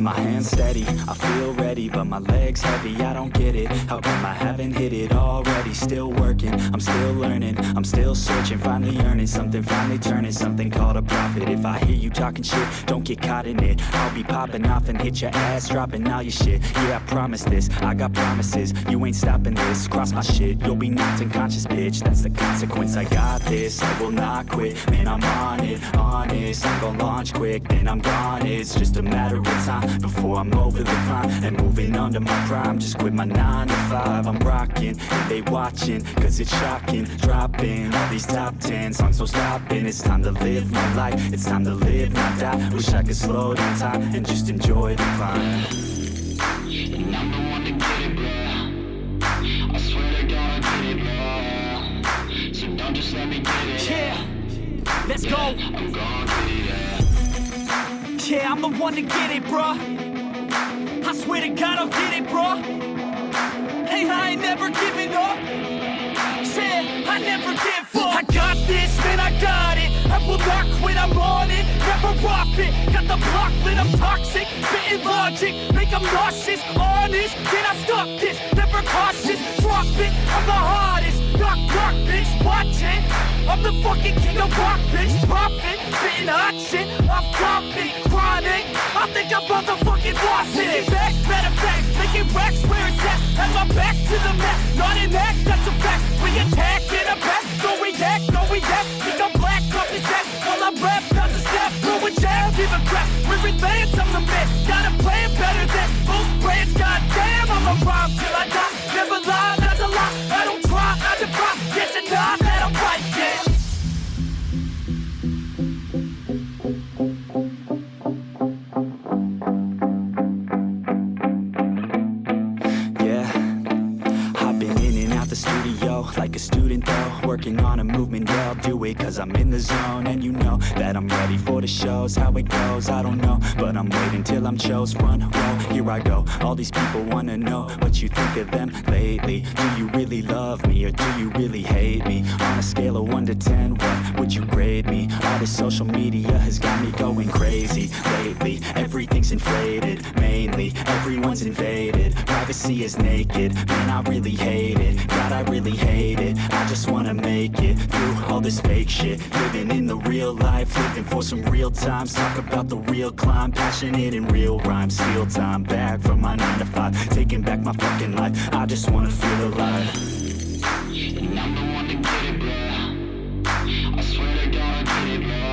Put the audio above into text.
My hands steady, I feel ready, but my legs heavy, I don't get it. How come I haven't hit it already? Still working, I'm still learning, I'm still searching, finally earning something, finally turning something called a profit. If I hear you talking shit, don't get caught in it. I'll be popping off and hit your ass, dropping all your shit. Yeah, I promise this, I got promises, you ain't stopping this. Cross my shit, you'll be knocked unconscious, bitch. That's the consequence, I got this, I will not quit. Man, I'm on it, honest, I'm gon' launch quick, then I'm gone. It's just a matter of time before I'm over the climb and moving under my prime. Just quit my 9 to 5, I'm rocking and they watching, cause it's shocking. Dropping all these top 10 songs, so stopping. It's time to live my life, it's time to live, not die. Wish I could slow down time and just enjoy the climb. And I'm the one to get it, bro. I swear to God I get it, bro. So don't just let me get it. Yeah, let's go. I'm gonna get it, yeah. Yeah, I'm the one to get it, bruh. I swear to God I'll get it, bruh. Hey, I ain't never giving up. Yeah, I never give up. I got this, man, I got it. I will not quit, I'm on it. Never off it. Got the block lit, I'm toxic. Spitting logic, make them nauseous. Honest, can I stop this? Never cautious, drop it. I'm the hardest. Knock, knock, bitch, watch it. I'm the fucking king of rock, bitch. Profit, spitting hot shit. I'm topic, chronic. I think I'm motherfucking lost it. Taking back, matter of fact, making racks where it's at. Have my back to the mat, not an act, that's a fact. We attack in a back, no react, no react. Think I'm black, up his back. While I rap, not to step, throw a jab, give a crap. We're advanced, I'm the man. Gotta play it better than most brands. Goddamn, I'm a rhyme till I die. Never lie, that's a lie. I don't try, I defy. Get to nod that I'm right, yeah. Like a student though, working on a movement, yeah, I'll do it cause I'm in the zone. And you know that I'm ready for the shows. How it goes, I don't know, but I'm waiting till I'm chose. Front row, here I go. All these people wanna know what you think of them lately. Do you really love me or do you really hate me? On a scale of 1 to 10, what would you grade me? All this social media has got me going crazy lately. Everything's inflated, mainly everyone's invaded. Privacy is naked, man, I really hate it. God, I really hate it. I just wanna make it through all this fake shit. Living in the real life, living for some real times. Talk about the real climb, passionate in real rhymes. Steal time back from my 9 to 5, taking back my fucking life. I just wanna feel alive.